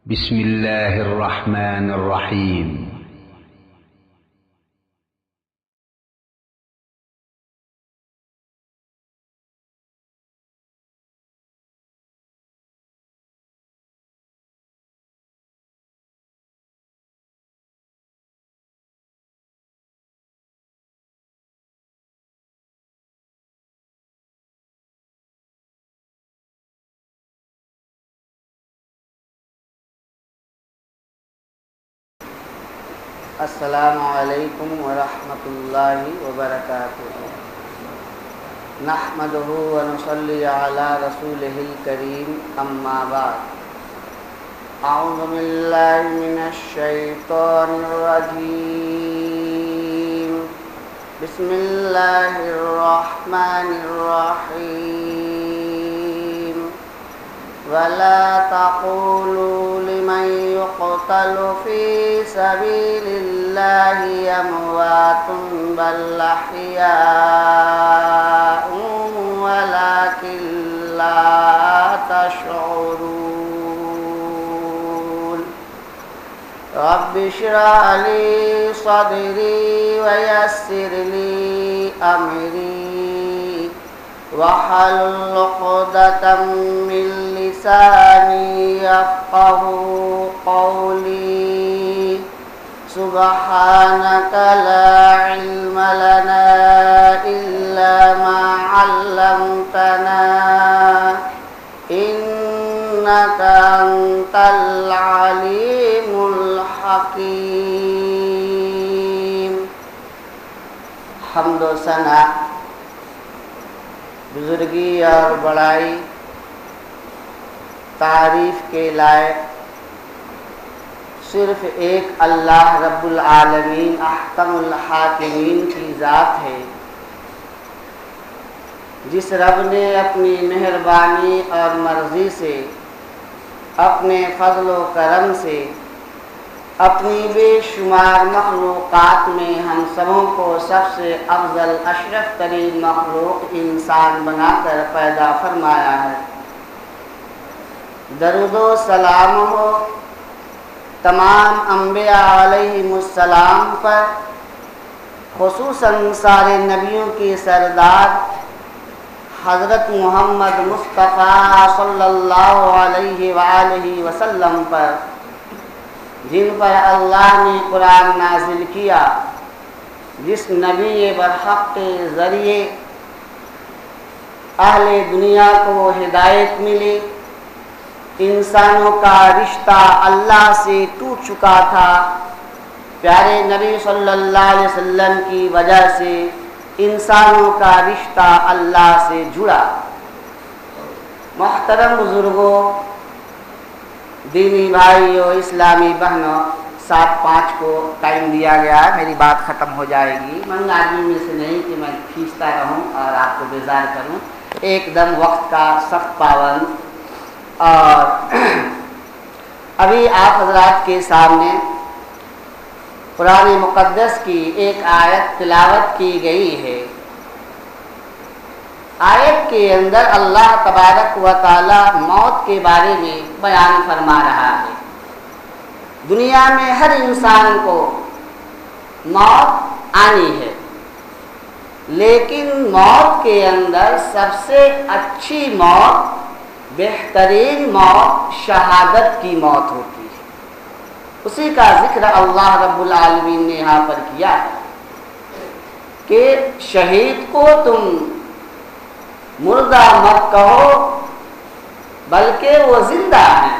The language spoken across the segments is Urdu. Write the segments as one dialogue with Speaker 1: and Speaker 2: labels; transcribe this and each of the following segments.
Speaker 1: بسم الله الرحمن الرحيم.
Speaker 2: السلام علیکم ورحمۃ اللہ وبرکاتہ نحمدہ ونصلی علی رسولہ الکریم اما بعد اعوذ باللہ من الشیطان الرجیم بسم اللہ الرحمن الرحیم ولا تقولوا لمن يقتل في سبيل الله أموات بل أحياء ولكن لا تشعرون رب اشرح لي صدري ويسر لي أمري واحلل عقدة من لساني يفقهوا قولي سبحانك لا علم لنا إلا ما علمتنا إنك أنت العليم الحكيم. حمد و ثنا، بزرگی اور بڑائی، تعریف کے لائق صرف ایک اللہ رب العالمین احکم الحاکمین کی ذات ہے، جس رب نے اپنی مہربانی اور مرضی سے، اپنے فضل و کرم سے، اپنی بے شمار مخلوقات میں ہم سبوں کو سب سے افضل اشرف ترین مخلوق انسان بنا کر پیدا فرمایا ہے. درود و سلام ہو تمام انبیاء علیہم السلام پر، خصوصاً سارے نبیوں کے سردار حضرت محمد مصطفیٰ صلی اللہ علیہ وآلہ وسلم پر، جن پر اللہ نے قرآن نازل کیا، جس نبی برحق کے ذریعے اہل دنیا کو ہدایت ملی. انسانوں کا رشتہ اللہ سے ٹوٹ چکا تھا، پیارے نبی صلی اللہ علیہ وسلم کی وجہ سے انسانوں کا رشتہ اللہ سے جڑا. محترم بزرگوں، دینی بھائیوں، اسلامی بہنوں، 7:05 کو ٹائم دیا گیا ہے، میری بات ختم ہو جائے گی. من آدمی میں سے نہیں کہ میں کھینچتا رہوں اور آپ کو بیزار کروں، ایک دم وقت کا سخت پابند. اور ابھی آپ حضرات کے سامنے قرآن مقدس کی ایک آیت تلاوت کی گئی ہے. آیت کے اندر اللہ تبارک و تعالی موت کے بارے میں بیان فرما رہا ہے. دنیا میں ہر انسان کو موت آنی ہے، لیکن موت کے اندر سب سے اچھی موت، بہترین موت شہادت کی موت ہوتی ہے. اسی کا ذکر اللہ رب العالمین نے یہاں پر کیا ہے کہ شہید کو تم مردہ مت کہو بلکہ وہ زندہ ہیں.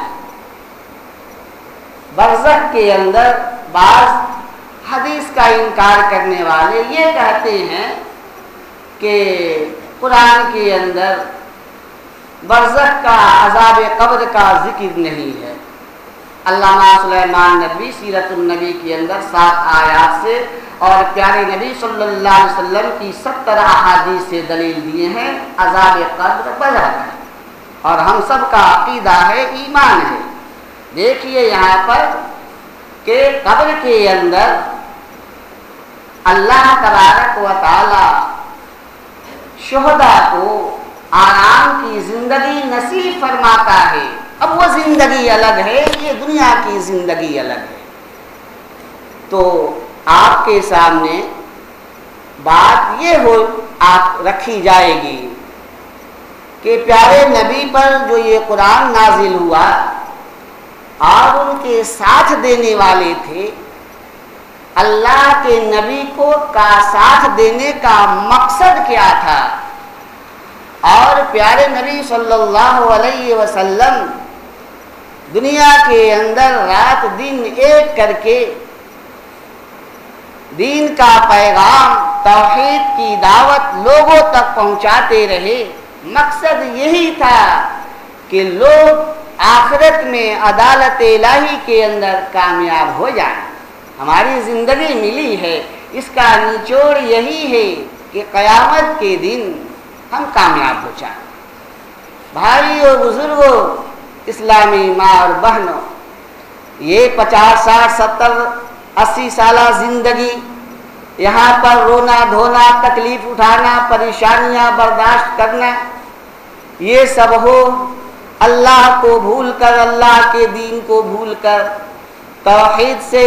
Speaker 2: برزخ کے اندر بعض حدیث کا انکار کرنے والے یہ کہتے ہیں کہ قرآن کے اندر برزخ کا، عذاب قبر کا ذکر نہیں ہے. علامہ سلیمان ندوی سیرت النبی کے اندر 7 آیات سے اور پیارے نبی صلی اللہ علیہ وسلم کی 70 احادیث سے دلیل دیے ہیں عذاب قبر برزخ ہے، اور ہم سب کا عقیدہ ہے، ایمان ہے. دیکھیے یہاں پر کہ قبر کے اندر اللہ تبارک و تعالی شہداء کو آرام کی زندگی نصیب فرماتا ہے. اب وہ زندگی الگ ہے، یہ دنیا کی زندگی الگ ہے۔ تو آپ کے سامنے بات یہ ہو آپ رکھی جائے گی کہ پیارے نبی پر جو یہ قرآن نازل ہوا اور ان کے ساتھ دینے والے تھے، اللہ کے نبی کو کا ساتھ دینے کا مقصد کیا تھا، اور پیارے نبی صلی اللہ علیہ وسلم دنیا کے اندر رات دن ایک کر کے دین کا پیغام، توحید کی دعوت لوگوں تک پہنچاتے رہے۔ مقصد یہی تھا کہ لوگ آخرت میں عدالت الہی کے اندر کامیاب ہو جائیں۔ ہماری زندگی ملی ہے، اس کا نچوڑ یہی ہے کہ قیامت کے دن ہم کامیاب ہو جائیں۔ بھائیو، بزرگوں، اسلامی ماں اور بہنوں، یہ 50 60 70 80 سالہ زندگی، یہاں پر رونا دھونا، تکلیف اٹھانا، پریشانیاں برداشت کرنا، یہ سب ہو اللہ کو بھول کر، اللہ کے دین کو بھول کر، توحید سے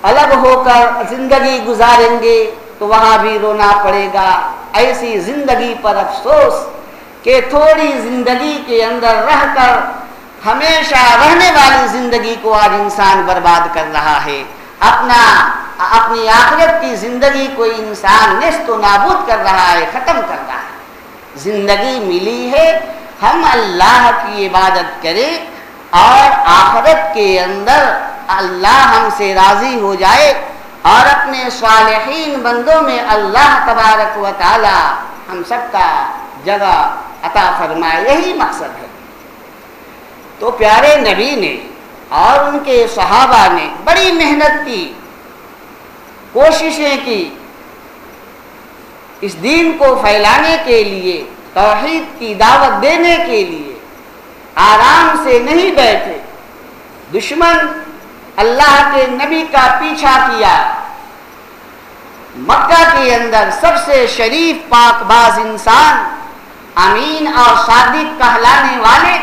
Speaker 2: الگ ہو کر زندگی گزاریں گے تو وہاں بھی رونا پڑے گا۔ ایسی زندگی پر افسوس کہ تھوڑی زندگی کے اندر رہ کر ہمیشہ رہنے والی زندگی کو آج انسان برباد کر رہا ہے۔ اپنی آخرت کی زندگی کو انسان نیست و نابود کر رہا ہے، ختم کر رہا ہے۔ زندگی ملی ہے، ہم اللہ کی عبادت کریں اور آخرت کے اندر اللہ ہم سے راضی ہو جائے اور اپنے صالحین بندوں میں اللہ تبارک و تعالی ہم سب کا جگہ عطا فرمائے، یہی مقصد ہے۔ تو پیارے نبی نے اور ان کے صحابہ نے بڑی محنت کی، کوششیں کی، اس دین کو پھیلانے کے لیے، توحید کی دعوت دینے کے لیے آرام سے نہیں بیٹھے۔ دشمن اللہ کے نبی کا پیچھا کیا۔ مکہ کے اندر سب سے شریف پاک باز انسان، امین اور صادق کہلانے والے،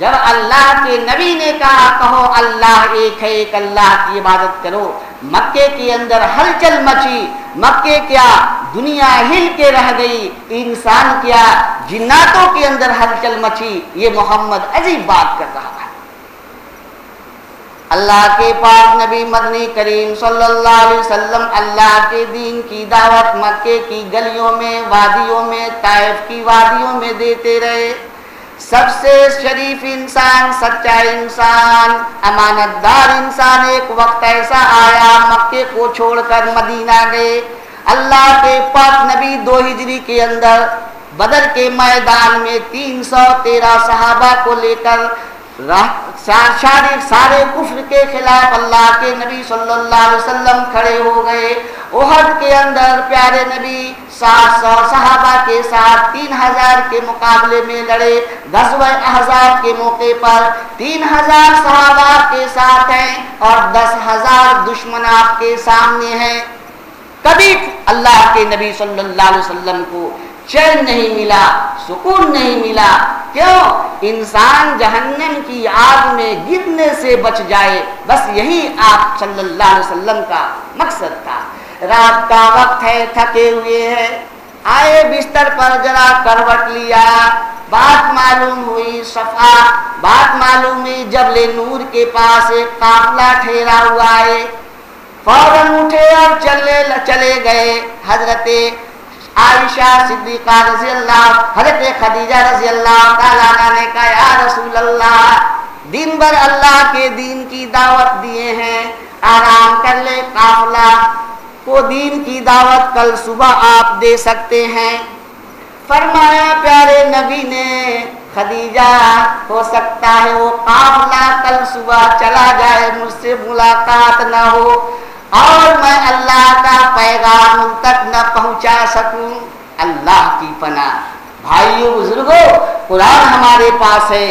Speaker 2: جب اللہ کے نبی نے کہا کہو اللہ ایک ہے، ایک اللہ کی عبادت کرو، مکے کے اندر ہلچل مچی۔ مکے کیا دنیا ہل کے رہ گئی، انسان کیا جناتوں کے اندر ہلچل مچی۔ یہ محمد عجیب بات کر رہا ہے۔ اللہ کے پاک نبی مدنی کریم صلی اللہ علیہ وسلم اللہ کے دین کی دعوت مکے کی گلیوں میں، وادیوں میں، طائف کی وادیوں میں دیتے رہے۔ سب سے شریف انسان، سچا انسان، امانت دار انسان، ایک وقت ایسا آیا مکے کو چھوڑ کر مدینہ گئے۔ اللہ کے پاک نبی 2 ہجری کے اندر بدر کے میدان میں 313 صحابہ کو لے کر سارے کفر کے خلاف اللہ کے نبی صلی اللہ علیہ وسلم کھڑے ہو گئے۔ احد کے اندر پیارے نبی 700 صحابہ کے ساتھ 3000 کے مقابلے میں لڑے۔ غزوہ احزاب کے موقع پر 3000 صحابہ کے ساتھ ہیں اور 10,000 دشمن آپ کے سامنے ہیں۔ کبھی اللہ کے نبی صلی اللہ علیہ وسلم کو چین نہیں ملا، سکون نہیں ملا۔ کیوں؟ انسان جہنم کی آگ میں گرنے سے بچ جائے، بس یہی آپ صلی اللہ علیہ وسلم کا مقصد تھا۔ رات کا وقت ہے، تھکے ہوئے ہیں، آئے بستر پر ذرا کروٹ لیا، بات معلوم ہوئی صفا، بات معلوم ہوئی جبل نور کے پاس ایک قافلہ ٹھہرا ہوا ہے۔ فوراً اٹھے اور چلے گئے۔ حضرت عائشہ صدیقہ رضی اللہ، حضرت خدیجہ رضی اللہ تعالیٰ عنہ نے کہا یا رسول اللہ، دن بھر اللہ کے دین کی دعوت دیے ہیں، آرام کر لے، قافلہ کو دین کی دعوت کل صبح آپ دے سکتے ہیں۔ فرمایا پیارے نبی نے خدیجہ ہو سکتا ہے وہ قافلہ کل صبح چلا جائے، مجھ سے ملاقات نہ ہو اور میں اللہ کا پیغام ان تک نہ پہنچا سکوں۔ اللہ کی پناہ۔ بھائیو بزرگوں، قرآن ہمارے پاس ہے،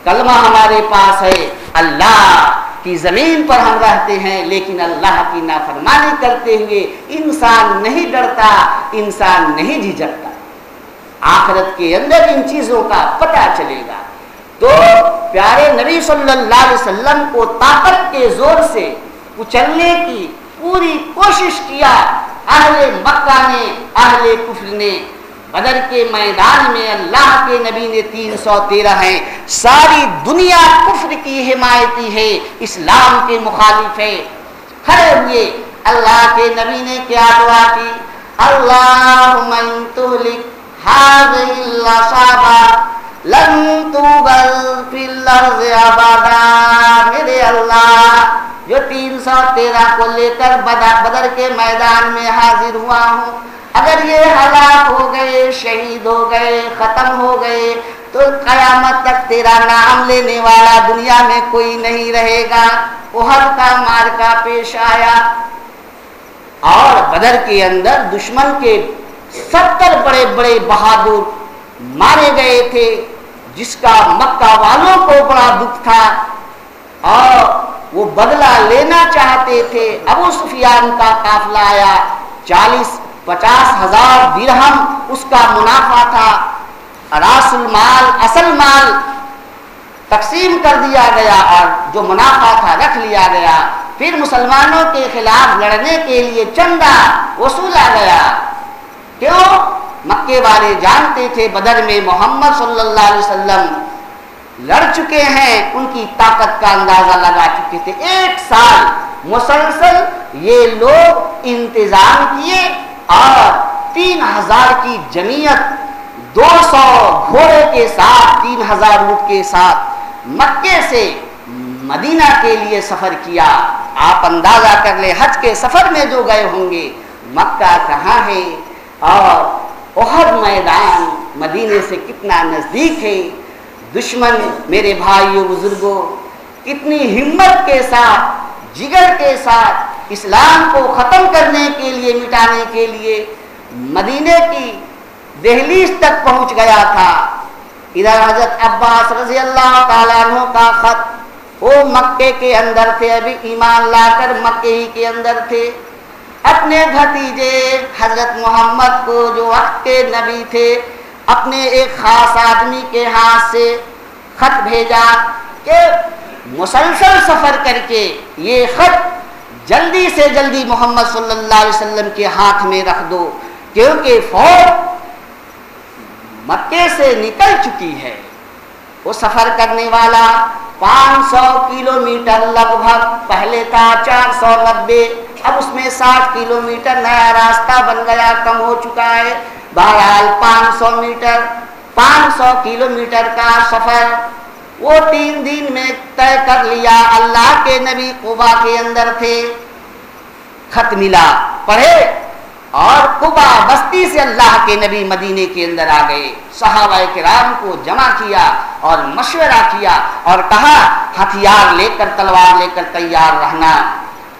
Speaker 2: کلمہ ہمارے پاس ہے، اللہ کی زمین پر ہم رہتے ہیں، لیکن اللہ کی نافرمانی کرتے ہوئے انسان نہیں ڈرتا، انسان نہیں جھجکتا۔ آخرت کے اندر ان چیزوں کا پتہ چلے گا۔ تو پیارے نبی صلی اللہ علیہ وسلم کو طاقت کے زور سے کچلنے کی پوری کوشش کیا اہل مکہ نے، اہل کفر نے۔ بدر کے میدان میں اللہ کے نبی نے 313 ہیں، ساری دنیا کفر کی حمایتی ہے، اسلام کے مخالف ہے، کھڑے ہوئے اللہ کے نبی نے کیا دعا کی؟ اللہم ان تہلک هذه العصابة لن تغل فی الارض ابدا۔ میرے اللہ جو 313 کو لے کر بدر کے میدان میں حاضر ہوا ہوں، اگر یہ ہلاک ہو گئے، شہید ہو گئے، ختم ہو گئے تو قیامت تک تیرا نام لینے والا دنیا میں کوئی نہیں رہے گا۔ احد کا معرکہ پیش آیا اور بدر کے اندر دشمن کے 70 بڑے بڑے بہادر مارے گئے تھے، جس کا مکہ والوں کو بڑا دکھ تھا اور وہ بدلہ لینا چاہتے تھے۔ ابو سفیان کا قافلہ آیا، 40-50 ہزار درہم اس کا منافع تھا، راس المال اصل مال تقسیم کر دیا گیا اور جو منافع تھا رکھ لیا گیا۔ پھر مسلمانوں کے خلاف لڑنے کے لیے چندہ وصولا گیا۔ کیوں؟ مکے والے جانتے تھے بدر میں محمد صلی اللہ علیہ وسلم لڑ چکے ہیں، ان کی طاقت کا اندازہ لگا چکے تھے۔ 1 سال مسلسل یہ لوگ انتظام کیے اور 3000 کی جمعیت 200 گھوڑے کے ساتھ 3000 اونٹ کے ساتھ مکے سے مدینہ کے لیے سفر کیا۔ آپ اندازہ کر لیں حج کے سفر میں جو گئے ہوں گے، مکہ کہاں ہے اور احد میدان مدینے سے کتنا نزدیک ہے۔ دشمن میرے بھائیوں بزرگوں کتنی ہمت کے ساتھ، جگر کے ساتھ اسلام کو ختم کرنے کے لیے، مٹانے کے لیے مدینے کی دہلیز تک پہنچ گیا تھا۔ ادھر حضرت عباس رضی اللہ تعالیٰ عنہ کا خط، وہ مکے کے اندر تھے، ابھی ایمان لا کر مکے ہی کے اندر تھے، اپنے بھتیجے حضرت محمد کو جو وقت کے نبی تھے، اپنے ایک خاص آدمی کے ہاتھ سے خط بھیجا کہ مسلسل سفر کر کے یہ خط جلدی سے جلدی محمد صلی اللہ علیہ وسلم کے ہاتھ میں رکھ دو، کیونکہ فوج مکے سے نکل چکی ہے۔ وہ سفر کرنے والا 500 کلومیٹر لگ بھگ، پہلے تھا 490، اب اس میں 60 کلومیٹر نیا راستہ بن گیا، کم ہو چکا ہے۔ بہرحال 500 کلومیٹر کا سفر وہ 3 دن میں طے کر لیا۔ اللہ کے نبی قبا کے اندر تھے، خط ملا، پڑھے اور قبا بستی سے اللہ کے نبی مدینے کے اندر آ گئے۔ صحابہ کرام کو جمع کیا اور مشورہ کیا اور کہا ہتھیار لے کر، تلوار لے کر تیار رہنا۔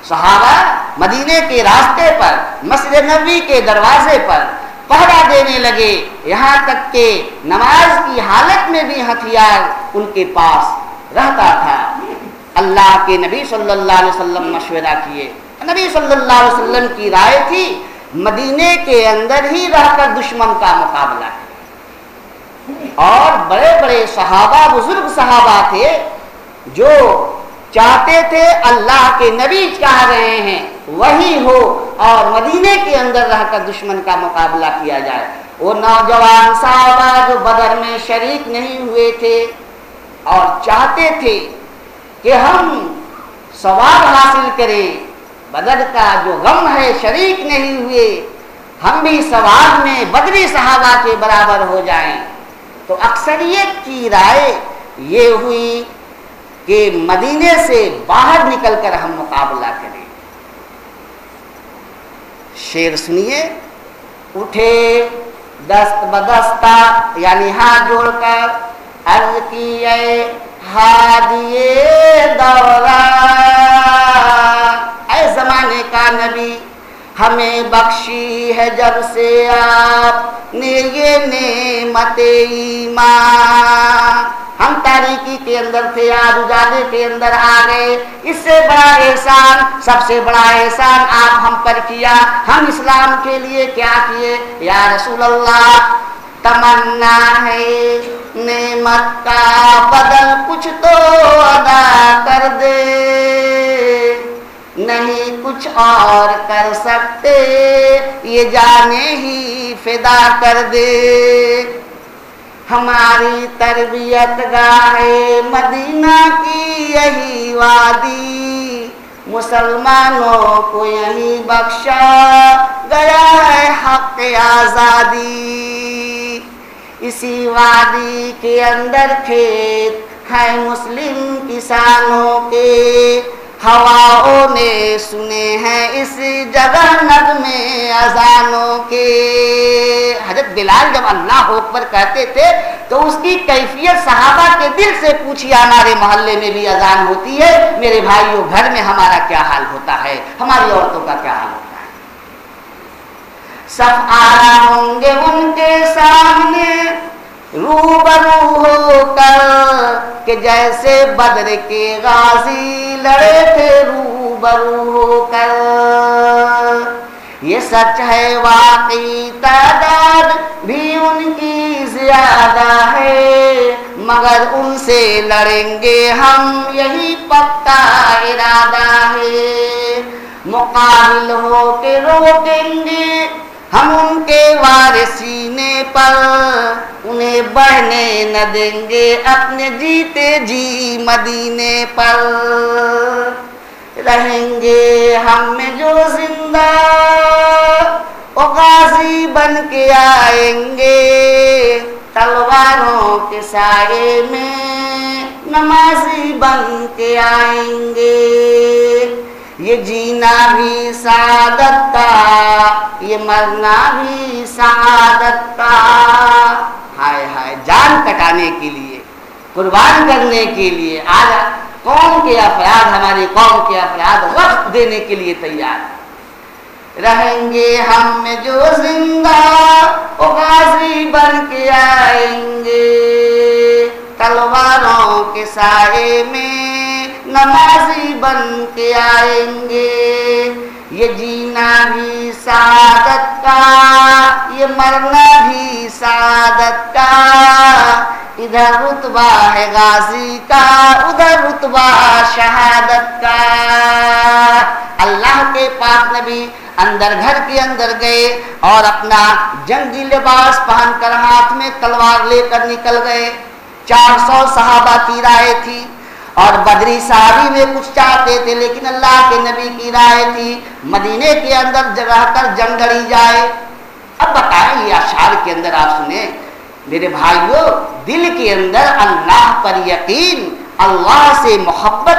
Speaker 2: صحابہ مدینے کے راستے پر، مسجد نبوی کے دروازے پر پہرا دینے لگے، یہاں تک کہ نماز کی حالت میں بھی ہتھیار ان کے پاس رہتا تھا۔ اللہ کے نبی صلی اللہ علیہ وسلم مشورہ کیے۔ نبی صلی اللہ علیہ وسلم کی رائے تھی مدینے کے اندر ہی رہ کر دشمن کا مقابلہ کرے، اور بڑے بڑے صحابہ، بزرگ صحابہ تھے جو چاہتے تھے اللہ کے نبی چاہ رہے ہیں وہی ہو اور مدینے کے اندر رہ کر دشمن کا مقابلہ کیا جائے۔ وہ نوجوان صحابہ جو بدر میں شریک نہیں ہوئے تھے اور چاہتے تھے کہ ہم ثواب حاصل کریں، بدر کا جو غم ہے شریک نہیں ہوئے، ہم بھی ثواب میں بدری صحابہ کے برابر ہو جائیں، تو اکثریت کی رائے یہ ہوئی کہ مدینے سے باہر نکل کر ہم مقابلہ کریں۔ شعر سنیے، اٹھے دست بدستہ یعنی ہاتھ جوڑ کر عرض کی اے ہادیے دورہ، اے زمانے کا نبی ہمیں بخشی ہے جب سے آپ نے یہ نعمت ایمان۔ ہم تاریکی کے اندر تھے، آج اجالے کے اندر آ گئے، اس سے بڑا احسان، سب سے بڑا احسان آپ ہم پر کیا۔ ہم اسلام کے لیے کیا کیے؟ یا رسول اللہ تمنا ہے نعمت کا بدل کچھ تو ادا کر دے، نہیں کچھ اور کر سکتے یہ جانے ہی فدا کر دے۔ ہماری تربیت گاہ مدینہ کی یہی وادی، مسلمانوں کو یہی بخشا گیا ہے حق آزادی۔ اسی وادی کے اندر کھیت ہے مسلم کسانوں کے، ہواؤں نے سنے ہیں اس جگہ نغمے اذانوں کے۔ حضرت بلال جب اللہ اکبر کہتے تھے تو اس کی کیفیت صحابہ کے دل سے پوچھیے۔ ہمارے محلے میں بھی اذان ہوتی ہے میرے بھائیوں، گھر میں ہمارا کیا حال ہوتا ہے، ہماری عورتوں کا کیا حال ہوتا ہے۔ صف آرا ہوں گے ان کے سامنے روبرو ہو کر کہ جیسے بدر کے غازی لڑے تھے روبرو ہو کر۔ یہ سچ ہے واقعی تعداد بھی ان کی زیادہ ہے، مگر ان سے لڑیں گے ہم یہی پکا ارادہ ہے۔ مقابل ہو کے روکیں گے ہم ان کے وارثینے پر، انہیں بڑھنے نہ دیں گے اپنے جیتے جی مدینے پر۔ رہیں گے ہم میں جو زندہ وہ غازی بن کے آئیں گے، تلواروں کے سائے میں نمازی بن کے آئیں گے۔ یہ جینا بھی سعادت کا، یہ مرنا بھی سعادت کا۔ ہائے ہائے، جان کٹانے کے لیے، قربان کرنے کے لیے آج قوم کے افراد، ہماری قوم کے افراد وقت دینے کے لیے تیار۔ رہیں گے ہم میں جو زندہ وہ غازی بن کے آئیں گے، تلواروں کے سائے میں نمازی بن کے آئیں گے۔ یہ جینا بھی سعادت کا، یہ مرنا بھی سعادت کا، ادھر رتبہ ہے غازی کا ادھر رتبہ شہادت کا۔ اللہ کے پاک نبی اندر گھر کے اندر گئے اور اپنا جنگی لباس پہن کر ہاتھ میں تلوار لے کر نکل گئے۔ 400 صحابہ کی رائے تھی اور بدری صحابی میں کچھ چاہتے تھے، لیکن اللہ کے نبی کی رائے تھی مدینے کے اندر رہ کر جنگ لڑی جائے۔ اب بتائیں یہ اشعار کے اندر آپ سنیں میرے بھائیوں، دل کے اندر اللہ پر یقین، اللہ سے محبت،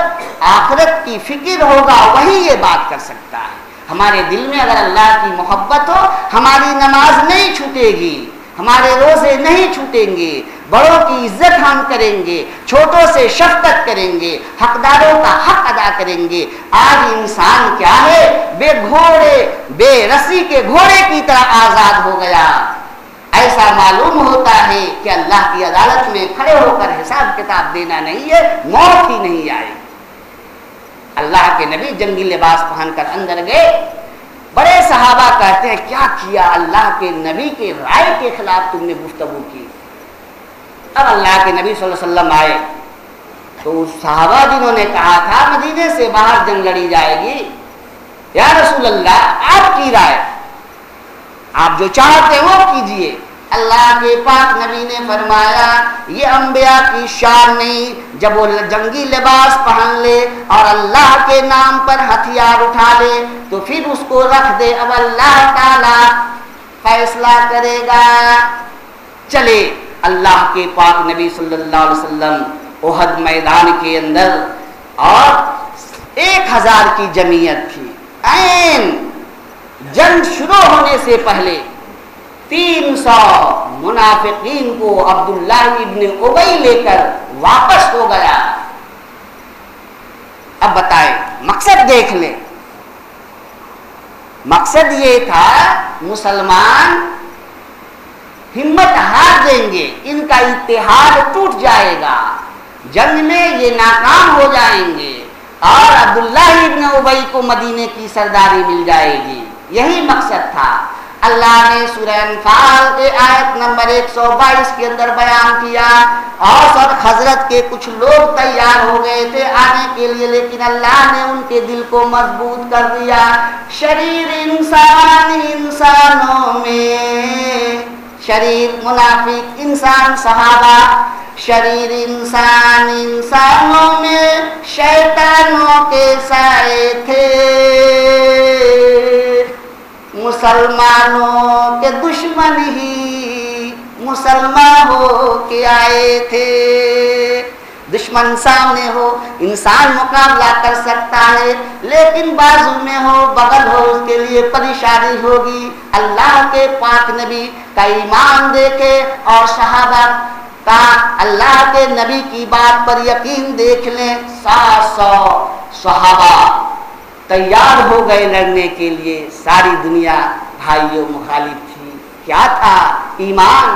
Speaker 2: آخرت کی فکر ہوگا وہی یہ بات کر سکتا ہے۔ ہمارے دل میں اگر اللہ کی محبت ہو، ہماری نماز نہیں چھوٹے گی، ہمارے روزے نہیں چھوٹیں گے، بڑوں کی عزت ہم کریں گے، چھوٹوں سے شفقت کریں گے، حقداروں کا حق ادا کریں گے۔ آج انسان کیا ہے، بے گھوڑے، بے رسی کے گھوڑے کی طرح آزاد ہو گیا۔ ایسا معلوم ہوتا ہے کہ اللہ کی عدالت میں کھڑے ہو کر حساب کتاب دینا نہیں ہے، موت ہی نہیں آئے۔ اللہ کے نبی جنگی لباس پہن کر اندر گئے، بڑے صحابہ کہتے ہیں کیا کیا، اللہ کے نبی کے رائے کے خلاف تم نے گفتگو کی۔ اب اللہ کے نبی صلی اللہ علیہ وسلم آئے تو صحابہ جنہوں نے کہا تھا مدینے سے باہر جنگ لڑی جائے گی، یا رسول اللہ آپ کی رائے، آپ جو چاہتے وہ کیجئے۔ اللہ کے پاک نبی نے فرمایا یہ انبیاء کی شان نہیں، جب وہ جنگی لباس پہن لے اور اللہ کے نام پر ہتھیار اٹھا لے تو پھر اس کو رکھ دے، اب اللہ تعالی فیصلہ کرے گا۔ چلے اللہ کے پاک نبی صلی اللہ علیہ وسلم احد میدان کے اندر، اور 1000 کی جمعیت تھی، عین جنگ شروع ہونے سے پہلے 300 منافقین کو عبداللہ ابن ابی لے کر واپس ہو گیا۔ اب بتائیں مقصد دیکھ لیں، مقصد یہ تھا مسلمان ہمت ہار دیں گے، ان کا اتحاد ٹوٹ جائے گا، جنگ میں یہ ناکام ہو جائیں گے اور عبداللہ ابن ابی کو مدینے کی سرداری مل جائے گی، یہی مقصد تھا۔ اللہ نے سورہ انفال کے آیت نمبر 122 کے اندر بیان کیا، اوس اور خزرج کے کچھ لوگ تیار ہو گئے تھے آنے کے لیے، لیکن اللہ نے ان کے دل کو مضبوط کر دیا۔ شریر انسان انسانوں میں، شریر منافق انسان صحابہ، شریر انسان انسانوں میں شیطانوں کے سائے تھے، مسلمانوں کے دشمن ہی مسلمان ہو کے آئے تھے۔ دشمن سامنے ہو انسان مقابلہ کر سکتا ہے، لیکن بازو میں ہو بغل ہو اس کے لیے پریشانی ہوگی۔ اللہ کے پاک نبی کا ایمان دیکھے اور صحابہ کا اللہ کے نبی کی بات پر یقین دیکھ لیں، 700 صحابہ تیار ہو گئے لڑنے کے لیے، ساری دنیا بھائیوں مخالف تھی۔ کیا تھا؟ ایمان،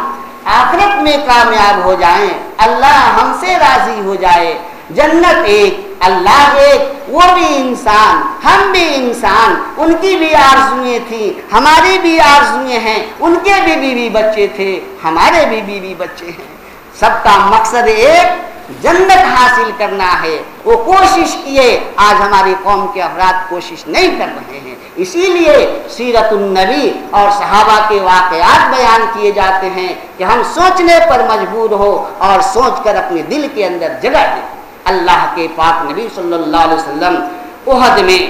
Speaker 2: آخرت میں کامیاب ہو جائیں، اللہ ہم سے راضی ہو جائے، جنت ایک اللہ ایک، وہ بھی انسان ہم بھی انسان، ان کی بھی آرزویں تھیں ہماری بھی آرزویں ہیں، ان کے بھی بیوی بچے تھے ہمارے بھی بیوی بچے ہیں، سب کا مقصد ایک جنت حاصل کرنا ہے۔ وہ کوشش کیے، آج ہماری قوم کے افراد کوشش نہیں کر رہے ہیں، اسی لیے سیرت النبی اور صحابہ کے واقعات بیان کیے جاتے ہیں کہ ہم سوچنے پر مجبور ہو اور سوچ کر اپنے دل کے اندر جگہ دیں۔ اللہ کے پاک نبی صلی اللہ علیہ وسلم احد میں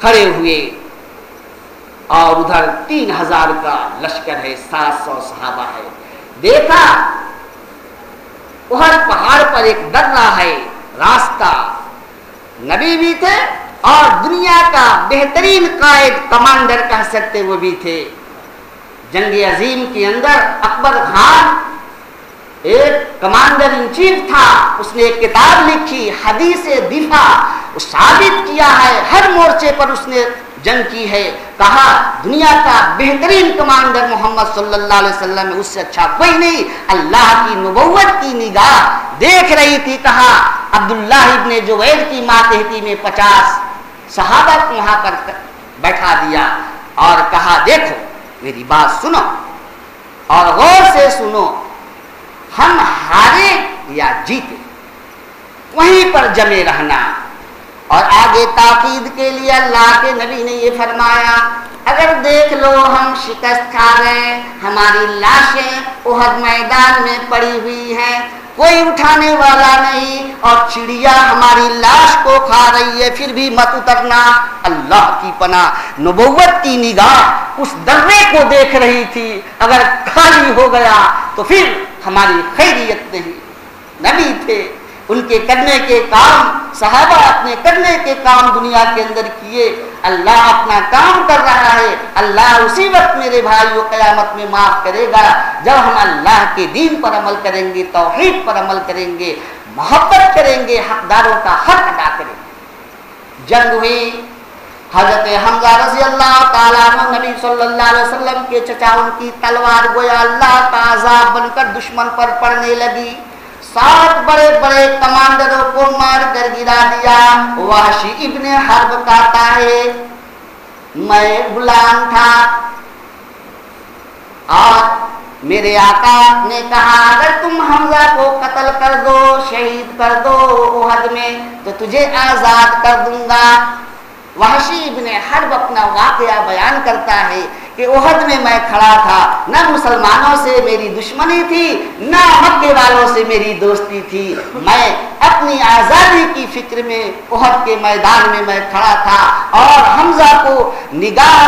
Speaker 2: کھڑے ہوئے اور ادھر 3000 کا لشکر ہے، 700 صحابہ ہے۔ دیکھا احد پہاڑ پر ایک درہ ہے، راستہ، نبی بھی تھے اور دنیا کا بہترین قائد کمانڈر کہہ سکتے وہ بھی تھے۔ جنگ عظیم کے اندر اکبر خان ایک کمانڈر ان چیف تھا، اس نے ایک کتاب لکھی حدیث دفاع، وہ ثابت کیا ہے ہر مورچے پر اس نے جنگ کی ہے، کہا دنیا کا بہترین کمانڈر محمد صلی اللہ علیہ وسلم ہے، اس سے اچھا کوئی نہیں۔ اللہ کی نبوت کی نگاہ دیکھ رہی تھی، کہا عبداللہ ابن جبیر کی ماتحتی میں 50 صحابہ کو وہاں پر بیٹھا دیا اور کہا دیکھو میری بات سنو اور غور سے سنو، ہم ہارے یا جیتے وہیں پر جمے رہنا۔ اور آگے تاکید کے لیے اللہ کے نبی نے یہ فرمایا اگر دیکھ لو ہم شکست کھا گئے، ہماری لاشیں احد میدان میں پڑی ہوئی ہیں، کوئی اٹھانے والا نہیں اور چڑیا ہماری لاش کو کھا رہی ہے، پھر بھی مت اترنا۔ اللہ کی پناہ، نبوت کی نگاہ اس درے کو دیکھ رہی تھی، اگر خالی ہو گیا تو پھر ہماری خیریت نہیں۔ نبی تھے، ان کے کرنے کے کام، صحابہ اپنے کرنے کے کام دنیا کے اندر کیے، اللہ اپنا کام کر رہا ہے۔ اللہ اسی وقت میرے بھائیوں قیامت میں معاف کرے گا جب ہم اللہ کے دین پر عمل کریں گے، توحید پر عمل کریں گے، محبت کریں گے، حقداروں کا حق ادا کریں گے۔ جنگ ہوئی، حضرت حمزہ رضی اللہ تعالیٰ عنہ نبی صلی اللہ علیہ وسلم کے چچا، ان کی تلوار گویا اللہ کا عذاب بن کر دشمن پر پڑنے لگی، 7 بڑے بڑے کمانڈروں کو مار کر گرا دیا۔ وحشی ابن حرب کہتا ہے میں غلام تھا اور میرے آقا نے کہا اگر تم حمزہ کو قتل کر دو، شہید کر دو احد میں تو تجھے آزاد کر دوں گا۔ وحشی ابن حرب اپنا واقعہ بیان کرتا ہے کہ احد میں میں کھڑا تھا، نہ مسلمانوں سے میری دشمنی تھی نہ مکے والوں سے میری دوستی تھی، میں اپنی آزادی کی فکر میں احد کے میدان میں میں کھڑا تھا اور حمزہ کو نگاہ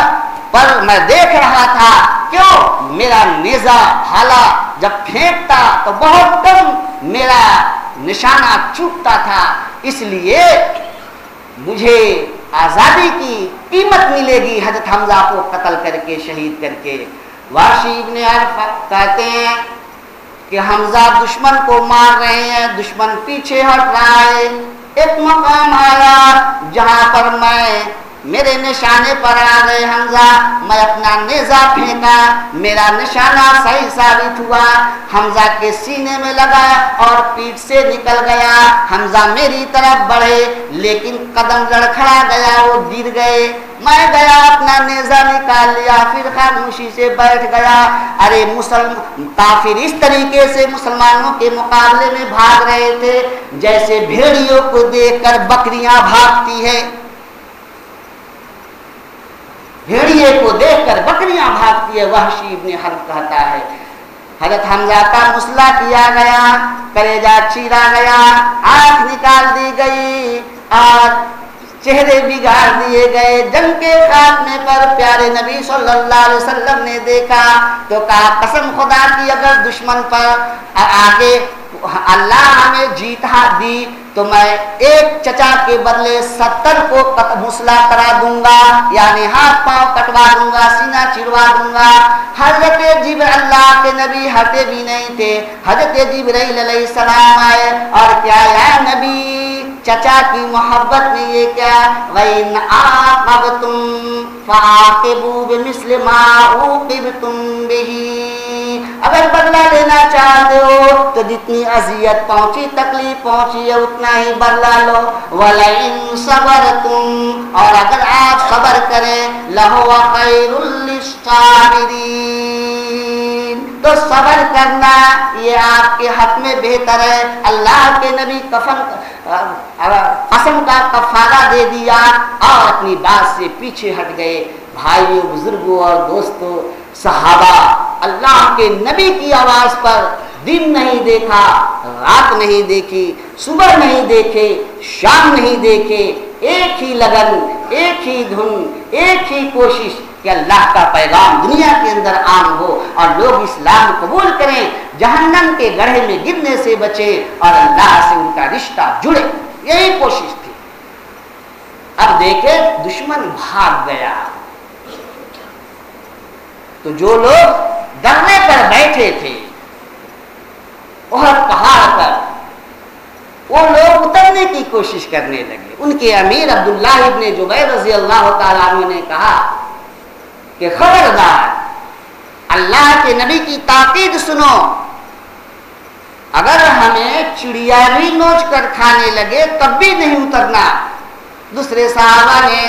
Speaker 2: پر میں دیکھ رہا تھا، کیوں میرا نیزہ بھالا جب پھینکتا تو بہت کم میرا نشانہ چوکتا تھا، اس لیے مجھے آزادی کی قیمت ملے گی حضرت حمزہ کو قتل کر کے، شہید کر کے۔ وحشی ابن حرب کہتے ہیں کہ حمزہ دشمن کو مار رہے ہیں، دشمن پیچھے ہٹ رہا ہے، ایک مقام آیا جہاں پر میرے نشانے پر آ گئے حمزہ، میں اپنا نیزہ پھینکا، میرا نشانہ صحیح ثابت ہوا، حمزہ کے سینے میں لگا اور پیٹھ سے نکل گیا۔ حمزہ میری طرف بڑھے لیکن قدم لڑکھڑا گیا، وہ گر گئے۔ میں گیا اپنا نیزہ نکال لیا پھر خاموشی سے بیٹھ گیا. ارے کافر اس طریقے سے مسلمانوں کے مقابلے میں بھاگ رہے تھے جیسے بھیڑیوں کو دیکھ کر بکریاں بھاگتی ہے. بھیڑیے کو دیکھ کر بکریاں بھاگتی ہے. وحشی ابن حرب کہتا ہے حضرت حمزہ کا مسلح کیا گیا, کلیجہ چیرا گیا, آنکھ نکال دی گئی اور چہرے بگاڑ دیے گئے. جنگ کے خاتمے پر پیارے نبی صلی اللہ علیہ وسلم نے دیکھا تو کہا قسم خدا کی اگر دشمن پر آگے اللہ ہمیں جیت دی تو میں ایک چچا کے بدلے 70 کو مسلح کرا دوں گا, یعنی ہاتھ پاؤں کٹوا دوں گا, سینہ چروا دوں گا. حضرت جبرائیل اللہ کے نبی ہٹے بھی نہیں تھے. حضرت جبرائیل علیہ السلام آئے اور کیا یا نبی چچا کی محبت میں یہ کیا وَإِنْ عَاقَبْتُمْ فَعَاقِبُوا بِمِثْلِ مَا عُوقِبْتُمْ بِهِ, اگر بدلہ لینا چاہتے ہو تو جتنی اذیت پہنچی تکلیف پہنچی ہے اتنا ہی بدلہ لو. وَلَئِنْ صَبَرْتُمْ, اور اگر آپ صبر کریں لَهُوَ خَيْرٌ لِلصَّابِرِينَ, تو صبر کرنا یہ آپ کے حق میں بہتر ہے. اللہ کے نبی قسم کا کفارہ دے دیا اور اپنی بات سے پیچھے ہٹ گئے. بھائیوں, بزرگوں اور دوستوں, صحابہ اللہ کے نبی کی آواز پر دن نہیں دیکھا, رات نہیں دیکھی, صبح نہیں دیکھے, شام نہیں دیکھے, ایک ہی لگن, ایک ہی دھن, ایک ہی کوشش کہ اللہ کا پیغام دنیا کے اندر عام ہو اور لوگ اسلام قبول کریں, جہنم کے گڑھے میں گرنے سے بچے اور اللہ سے ان کا رشتہ جڑے. یہی کوشش تھی. اب دیکھیں دشمن بھاگ گیا تو جو لوگ ڈرنے پر بیٹھے تھے احد پہاڑ پر, وہ لوگ اترنے کی کوشش کرنے لگے. ان کے امیر عبداللہ ابن جبیر رضی اللہ تعالیٰ عنہ نے کہا کہ خبردار, اللہ کے نبی کی تاکید سنو, اگر ہمیں چڑیا بھی نوچ کر کھانے لگے تب بھی نہیں اترنا. دوسرے صحابہ نے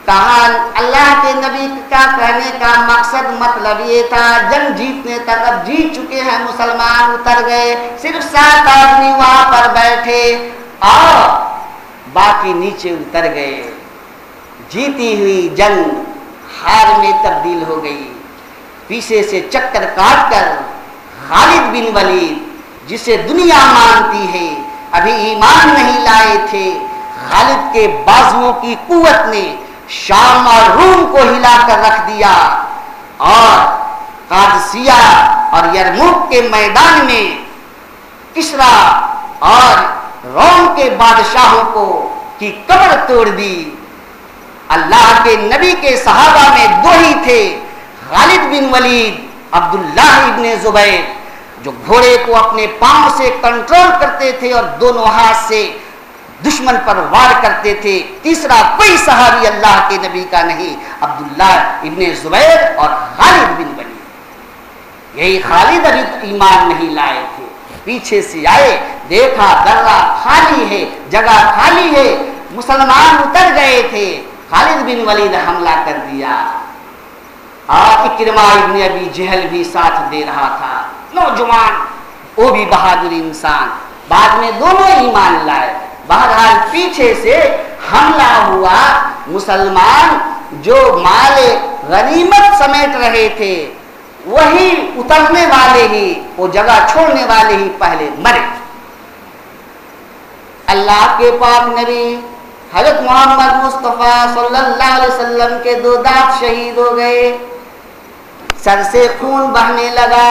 Speaker 2: کہا اللہ کے نبی کا کہنے کا مقصد مطلب یہ تھا جنگ جیتنے تک اب جیت چکے ہیں مسلمان, اتر گئے, صرف 7 آدمی وہاں پر بیٹھے اور باقی نیچے اتر گئے. جیتی ہوئی جنگ ہار میں تبدیل ہو گئی. پیچھے سے چکر کاٹ کر خالد بن ولید, جسے دنیا مانتی ہے, ابھی ایمان نہیں لائے تھے, خالد کے بازوؤں کی قوت نے شام اور روم کو ہلا کر رکھ دیا اور قادسیہ اور یرموک کے میدان میں کسرا اور روم کے بادشاہوں کو کی کمر توڑ دی. اللہ کے نبی کے صحابہ میں 2 ہی تھے, خالد بن ولید, عبداللہ ابن زبیر, جو گھوڑے کو اپنے پاؤں سے کنٹرول کرتے تھے اور دونوں ہاتھ سے دشمن پر وار کرتے تھے. تیسرا کوئی صحابی اللہ کے نبی کا نہیں, عبداللہ ابن زبیر اور خالد بن ولید. یہی خالد ابھی ایمان نہیں لائے تھے, پیچھے سے آئے, دیکھا درہ خالی ہے, جگہ خالی ہے, مسلمان اتر گئے تھے. خالد بن ولید حملہ کر دیا اور اکرمہ ابن ابی جہل بھی ساتھ دے رہا تھا, نوجوان, وہ بھی بہادر انسان. بعد میں دونوں ایمان لائے. بہرحال پیچھے سے حملہ ہوا. مسلمان جو مال غنیمت سمیٹ رہے تھے وہی اترنے والے ہی, وہ جگہ چھوڑنے والے ہی پہلے مرے. اللہ کے پاک نبی حضرت محمد مصطفیٰ صلی اللہ علیہ وسلم کے 2 دانت شہید ہو گئے, سر سے خون بہنے لگا.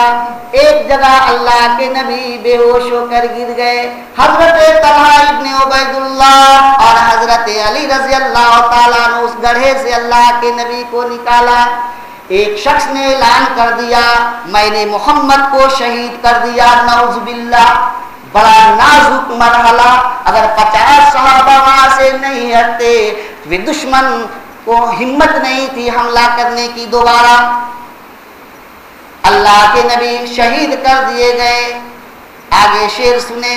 Speaker 2: ایک جگہ اللہ کے نبی بے ہوش ہو کر گر گئے. حضرت طلحہ ابن عبید اللہ اور حضرت علی رضی اللہ تعالیٰ عنہ اس گڑھے سے اللہ کے نبی کو نکالا. ایک شخص نے اعلان کر دیا میں نے محمد کو شہید کر دیا. نعوذ باللہ, بڑا نازک مرحلہ. اگر 50 صحابہ وہاں سے نہیں ہٹتے تو دشمن کو ہمت نہیں تھی حملہ کرنے کی دوبارہ. اللہ کے نبی شہید کر دیے گئے. آگے شعر سنے.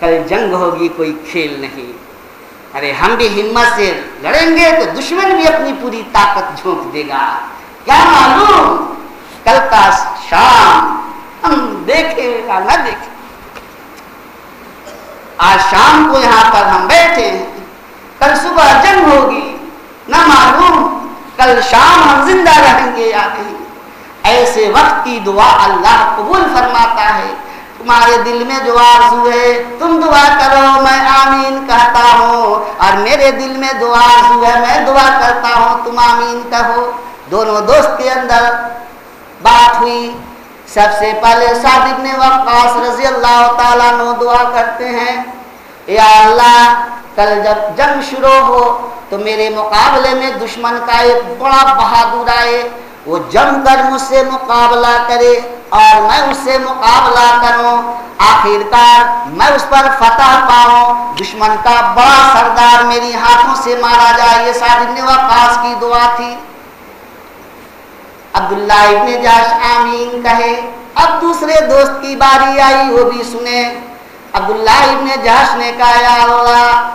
Speaker 2: کل جنگ ہوگی کوئی کھیل نہیں. ارے ہم بھی ہمت سے لڑیں گے تو دشمن بھی اپنی پوری طاقت جھونک دے گا. کیا معلوم کل کا شام ہم دیکھے یا نہ دیکھے. آج شام کو یہاں پر ہم بیٹھے ہیں, کل صبح جنگ ہوگی, نہ معلوم کل شام ہم زندہ رہیں گے یا نہیں. ایسے وقت کی دعا اللہ قبول فرماتا ہے. تمہارے دل میں جو آرزو ہے تم دعا کرو, میں آمین کہتا ہوں, اور میرے دل میں جو آرزو ہے میں دعا کرتا ہوں, تم آمین کہو. دونوں دوست کے اندر بات ہوئی. سب سے پہلے سعد بن وقاص رضی اللہ تعالیٰ عنہ دعا کرتے ہیں, یا اللہ کل جب جنگ شروع ہو تو میرے مقابلے میں دشمن کا ایک بڑا بہادر آئے, وہ جم کر مجھ سے مقابلہ کرے اور میں اس سے مقابلہ کروں, آخرکار میں اس پر فتح پاؤں, دشمن کا بڑا سردار میری ہاتھوں سے مارا جائے. یہ سعد بن وقاص کی دعا تھی. عبداللہ ابن جحش آمین کہے. اب دوسرے دوست کی باری آئی, وہ بھی سنے. عبداللہ ابن جحش نے کہا, یا اللہ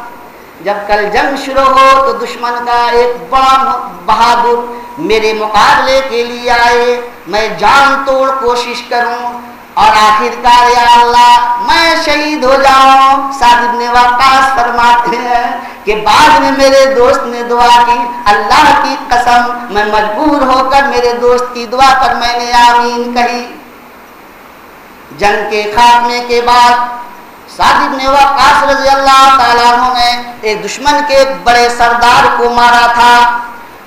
Speaker 2: جب کل جنگ شروع ہو تو دشمن کا ایک بڑا بہادر میرے مقابلے کے لیے آئے, میں جان توڑ کوشش کروں اور آخرکار یا اللہ میں شہید ہو جاؤں. سعد بن وقاص فرماتے ہیں کہ بعد میں میرے دوست نے دعا کی, اللہ کی قسم میں مجبور ہو کر میرے دوست کی دعا پر میں نے آمین کہی. جنگ کے خاتمے کے بعد سعد بن وقاص رضی اللہ تعالیٰ عنہ نے ایک دشمن کے بڑے سردار کو مارا تھا.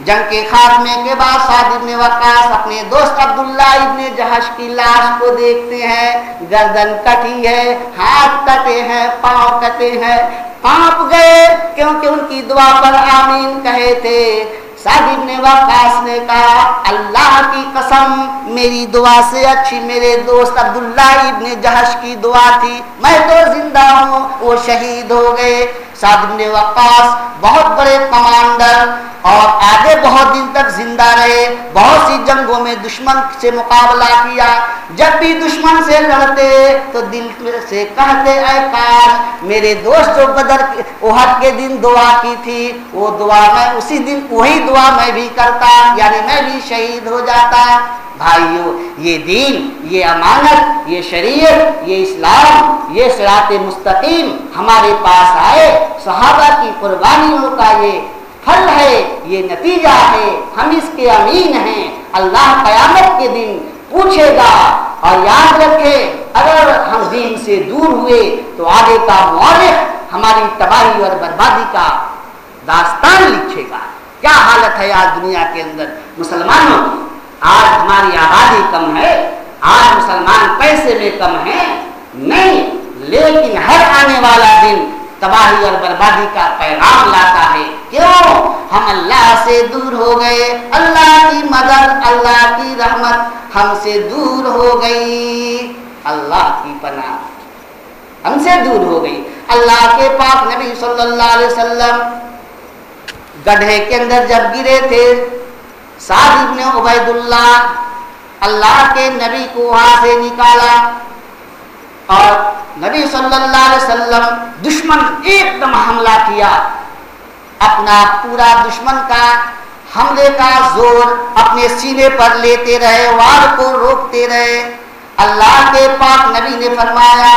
Speaker 2: جنگ کے خاتمے کے بعد سعد بن وقاص اپنے دوست عبداللہ ابن جحش کی لاش کو دیکھتے ہیں. گردن کٹی ہے, ہاتھ کٹے ہیں, پاؤں کٹے ہیں, کانپ گئے کیونکہ ان کی دعا پر آمین کہے تھے. سعد بن وقاص نے کہا, اللہ کی قسم میری دعا سے اچھی میرے دوست عبداللہ ابن جحش کی دعا تھی, میں تو زندہ ہوں, وہ شہید ہو گئے. سعد بن وقاص بہت بڑے کمانڈر اور آگے بہت دن تک زندہ رہے, بہت سی جنگوں میں دشمن سے مقابلہ کیا. جب بھی دشمن سے لڑتے تو دل سے کہتے, اے کاش میرے دوست جو بدر احد کے دن دعا کی تھی وہ دعا میں اسی دن وہی دعا میں بھی کرتا, یعنی میں بھی شہید ہو جاتا. بھائیو, یہ دین, یہ امانت, یہ شریعت, یہ اسلام, یہ صراط مستقیم ہمارے پاس آئے, صحابہ کی قربانیوں کا یہ پھل ہے, یہ نتیجہ ہے. ہم اس کے امین ہیں. اللہ قیامت کے دن پوچھے گا. اور یاد رکھے, اگر ہم دین سے دور ہوئے تو آگے کا مورخ ہماری تباہی اور بربادی کا داستان لکھے گا. کیا حالت ہے آج دنیا کے اندر مسلمانوں کی. آج ہماری آبادی کم ہے, آج مسلمان پیسے میں کم ہیں نہیں, لیکن ہر آنے والا دن تباہی اور بربادی کا پیغام لاتا ہے. کیوں؟ ہم اللہ سے دور ہو گئے. اللہ کی مدد, اللہ کی رحمت ہم سے دور ہو گئی. اللہ کی پناہ ہم سے دور ہو گئی. اللہ کے پاک نبی صلی اللہ علیہ وسلم گڈھے کے اندر جب گرے تھے, سعد ابن عبید اللہ کے نبی کو وہاں سے نکالا اور نبی صلی اللہ علیہ وسلم دشمن ایک دم حملہ کیا. اپنا پورا دشمن کا حملے کا زور اپنے سینے پر لیتے رہے, وار کو روکتے رہے. اللہ کے پاک نبی نے فرمایا,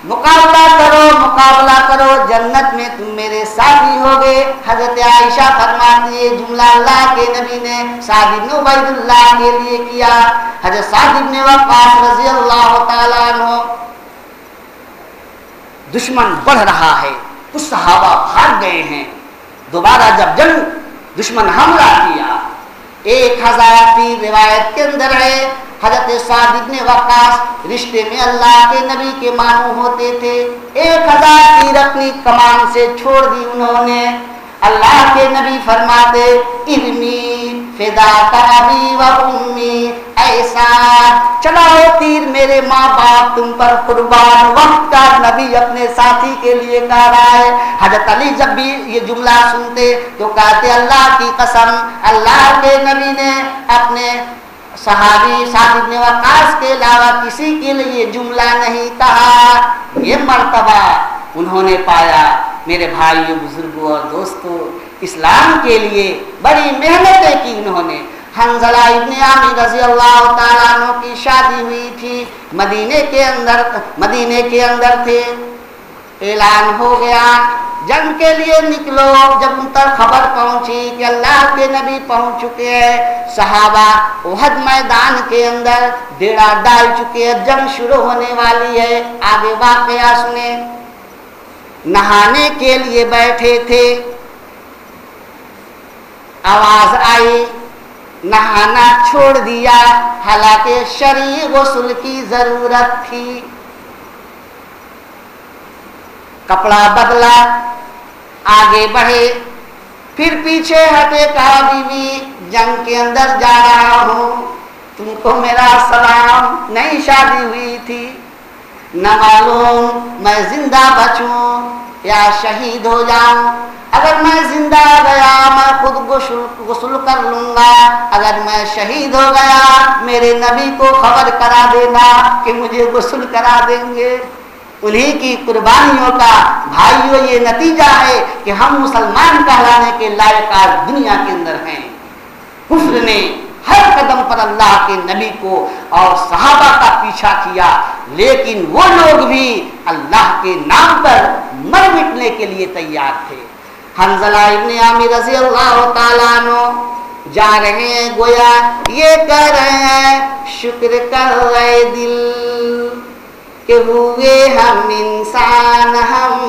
Speaker 2: مقابلہ کرو, مقابلہ کرو, جنت میں تم میرے ساتھی ہوگے. حضرت عائشہ فرماتی ہے, جملہ اللہ کے نبی نے سعد بن عبید اللہ کے لیے کیا. حضرت سعد بن وقاص رضی اللہ تعالیٰ عنہ, دشمن بڑھ رہا ہے, کچھ صحابہ بھاگ گئے ہیں. دوبارہ جب جنگ دشمن حملہ کیا, 1000 تیر روایت کے اندر ہے. حضرت سعد بن وقاص رشتے میں اللہ کے نبی کے مانو ہوتے تھے. 1000 تیر اپنی کمان سے چھوڑ دی انہوں نے. اللہ کے نبی فرماتے, ارمی فداک ابی و امی, ایسا چلاؤ تیر میرے ماں باپ تم پر قربان. وقت کا نبی اپنے ساتھی کے لیے کہہ رہا ہے. حضرت علی جب بھی یہ جملہ سنتے تو کہتے, اللہ کی قسم اللہ کے نبی نے اپنے صحابی سعد بن وقاص کے علاوہ کسی کے لیے جملہ نہیں کہا. یہ مرتبہ انہوں نے پایا میرے بھائیوں بزرگوں اور دوستوں اسلام کے لیے بڑی محنتیں کی انہوں نے. حنظلہ ابن عامر رضی اللہ تعالیٰ عنہ کی شادی ہوئی تھی مدینے کے اندر تھے. اعلان ہو گیا جنگ کے لیے نکلو. جب ان تک خبر پہنچی کہ اللہ کے نبی پہنچ چکے ہیں صحابہ احد میدان کے اندر ڈیرا ڈال چکے ہیں جنگ شروع ہونے والی ہے. آگے واقعہ سنیں. نہانے کے لیے بیٹھے تھے آواز آئی نہانا چھوڑ دیا حالانکہ شرعی غسل کی ضرورت تھی. کپڑا بدلا آگے بڑھے پھر پیچھے ہٹے کہا بیوی جنگ کے اندر جا رہا ہوں تم کو میرا سلام. نئی شادی ہوئی تھی نہ معلوم میں زندہ بچوں یا شہید ہو جاؤں. اگر میں زندہ گیا میں خود غسل کر لوں گا. اگر میں شہید ہو گیا میرے نبی کو خبر کرا دینا کہ مجھے غسل کرا دیں گے. انہی کی قربانیوں کا بھائیوں یہ نتیجہ ہے کہ ہم مسلمان کہلانے کے لائق آج دنیا کے اندر ہیں. کفر نے ہر قدم پر اللہ کے نبی کو اور صحابہ کا پیچھا کیا لیکن وہ لوگ بھی اللہ کے نام پر مر مٹنے کے لیے تیار تھے. حنظلہ ابن عامر رضی اللہ تعالیٰ عنہ جا رہے ہیں گویا یہ کہہ رہے ہیں شکر کر رہے دل کہ ہوئے ہم انسان ہم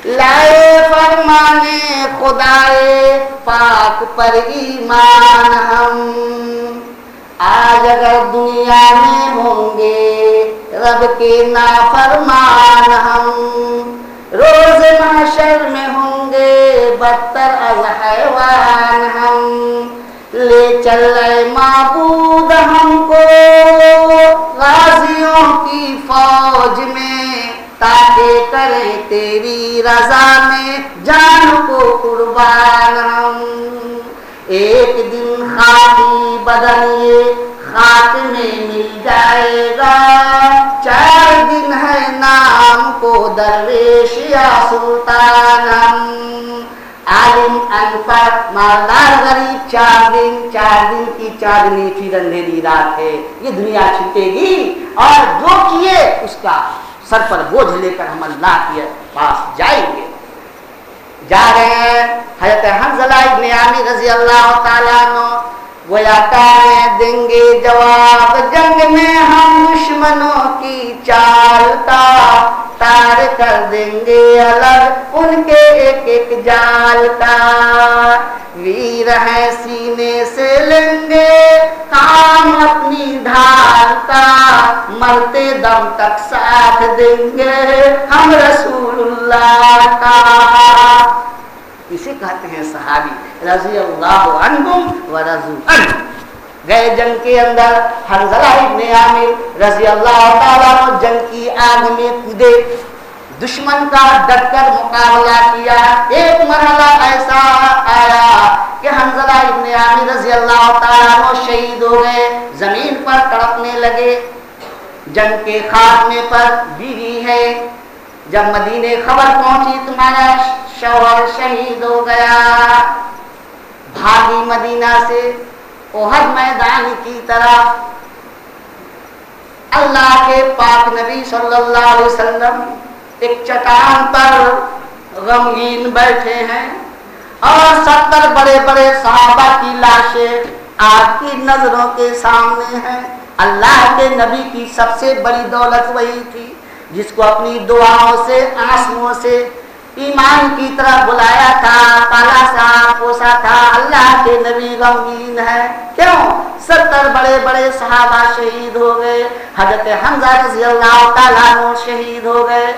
Speaker 2: لائے فرمانے خدائے پاک پر ایمان ہم. آج اگر دنیا میں ہوں گے رب کے نافرمان ہم روز محشر میں ہوں گے بدتر از حیوان ہم. لے چل رہے معبود ہم کو غازیوں کی فوج میں تاکہ کریں تیری رضا میں جان کو قربان ہم. ایک دن خاکی بدن یہ خاک میں مل جائے گا 4 دن ہے نام کو درویش یا سلطان ہم. عالم انپڑھ مالدار غریب 4 دن کی چاندنی پھر اندھیری رات ہے. یہ دنیا چھوٹے گی اور جو کیے اس کا سر پر بوجھ لے کر ہم اللہ کے پاس جائیں گے. جا رہے ہیں حضرت حنظلہ ابن عامر رضی اللہ تعالیٰ عنہ گویا کہنے دیں گے جواب جنگ میں ہم دشمنوں کی چال کا تار کر دیں گے الگ ان کے ایک ایک جال کا. ویر ہیں سینے سے لیں گے کام اپنی ڈھال کا مرتے دم تک ساتھ دیں گے ہم رسول اللہ کا. اسے کہتے ہیں صحابی رضی اللہ عنہم ورضوا عنہ. گئے جنگ کے اندر حنظلہ ابن عامر رضی اللہ تعالیٰ عنہ جنگ کی آگ میں کودے دشمن کا ڈٹ کر مقابلہ کیا. ایک مرحلہ ایسا آیا کہ حنظلہ ابن عامر رضی اللہ تعالیٰ عنہ شہید ہو گئے زمین پر تڑپنے لگے. جنگ کے خاتمے پر بیوی ہے جب مدینے خبر پہنچی تمہارا شوہر شہید ہو گیا بھاگی مدینہ سے احد میدان کی طرف. اللہ کے پاک نبی صلی اللہ علیہ وسلم ایک چٹان پر غمگین بیٹھے ہیں اور 70 بڑے بڑے صحابہ کی لاشیں آپ کی نظروں کے سامنے ہیں. اللہ کے نبی کی سب سے بڑی دولت وہی تھی جس کو اپنی دعاؤں سے آنسوؤں سے ایمان کی طرف بلایا تھا پالا سا پوسا تھا. اللہ کے نبی غمگین ہے. کیوں 70 بڑے بڑے صحابہ شہید ہو گئے. حضرت حمزہ رضی اللہ تعالیٰ عنہ شہید ہو گئے.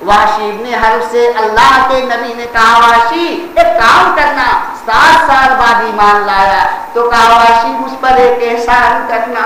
Speaker 2: وحشی ابن حرب سے اللہ کے نبی نے کہا وحشی ایک کام کرنا 7 سال بعد ایمان لایا تو کہا وحشی مجھ پر ایک احسان کرنا.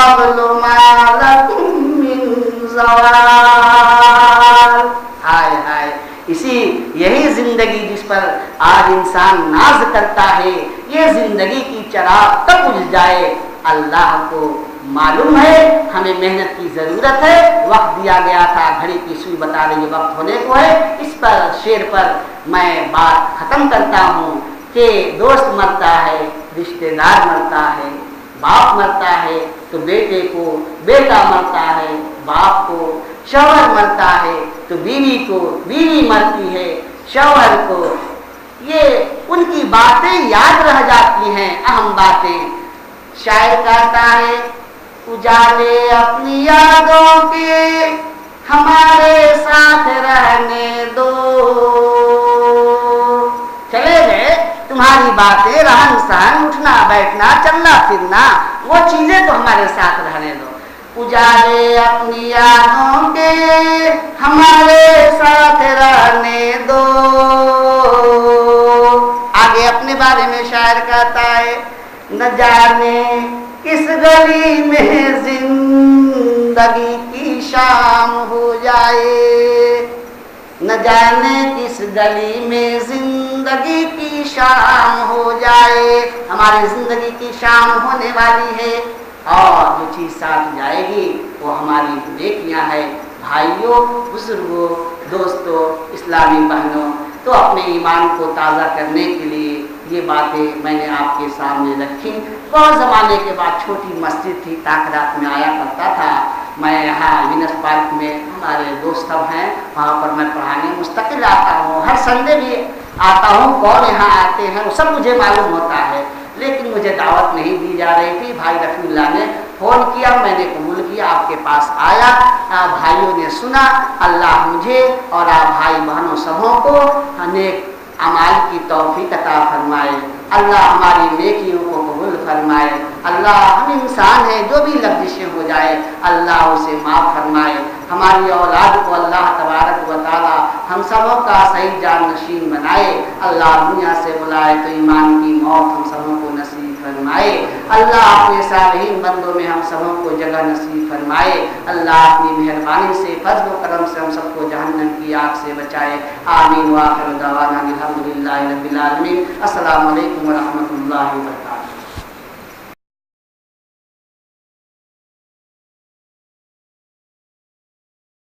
Speaker 2: قبل ما لكم من زوال. ہائے ہائے، یہی زندگی جس پر آج انسان ناز کرتا ہے، یہ زندگی کی چراغ کب بجھ جائے اللہ کو معلوم ہے. ہمیں محنت کی ضرورت ہے. وقت دیا گیا تھا، گھڑی کی سوئی بتا رہی وقت ہونے کو ہے. اس پر شعر پر میں بات ختم کرتا ہوں کہ دوست مرتا ہے، رشتہ دار مرتا ہے، باپ مرتا ہے تو بیٹے کو، بیٹا مرتا ہے باپ کو، شوہر مرتا ہے تو بیوی کو، بیوی مرتی ہے شوہر کو. یہ ان کی باتیں یاد رہ جاتی ہیں، اہم باتیں. شاعر کہتا ہے اجالے اپنی یادوں کے ہمارے ساتھ رہنے دو. چلے گئے تمہاری باتیں، رہن سہن، اٹھنا بیٹھنا، چلنا پھرنا، وہ چیزیں تو ہمارے ساتھ رہنے دو. اجالے اپنی یادوں کے ہمارے ساتھ رہنے دو. آگے اپنے بارے میں شاعر کہتا ہے نہ جانے کس گلی میں زندگی کی شام ہو جائے، نہ جانے کس گلی میں زندگی کی شام ہو جائے. ہماری زندگی کی شام ہونے والی ہے اور جو چیز ساتھ جائے گی وہ ہماری نیکیاں ہیں. بھائیوں، بزرگوں، دوستوں، اسلامی بہنوں، تو اپنے ایمان کو تازہ کرنے کے لیے یہ باتیں میں نے آپ کے سامنے رکھی. بہت زمانے کے بعد چھوٹی مسجد تھی، تاکرات میں آیا کرتا تھا. میں یہاں وینس پارک میں ہمارے دوست سب ہیں، وہاں پر میں پڑھانے مستقل آتا ہوں. ہر سنڈے بھی آتا ہوں. کون یہاں آتے ہیں وہ سب مجھے معلوم ہوتا ہے، لیکن مجھے دعوت نہیں دی جا رہی تھی. بھائی رفیع اللہ نے فون کیا، میں نے قبول کیا، آپ کے پاس آیا. بھائیوں نے سنا. اللہ مجھے اور آپ بھائی بہنوں سبوں کو نیک اعمال کی توفیق عطا فرمائے. اللہ ہماری نیکیوں کو قبول فرمائے. اللہ ہم انسان ہیں، جو بھی لغزشیں ہو جائے اللہ اسے معاف فرمائے. ہماری اولاد کو اللہ تبارک و تعالی ہم سبوں کا صحیح جان نشین بنائے. اللہ دنیا سے بلائے تو ایمان کی موت ہم سبوں کو نصیب فرمائے. اللہ اپنے صالحین بندوں میں ہم سبوں کو جگہ نصیب فرمائے. اللہ اپنی مہربانی سے، فضل و کرم سے ہم سب کو جہنم کی آگ سے بچائے. آمین. وآخر دعوانا الحمدللہ رب العالمین. السلام علیکم ورحمۃ اللہ وبرکاتہ.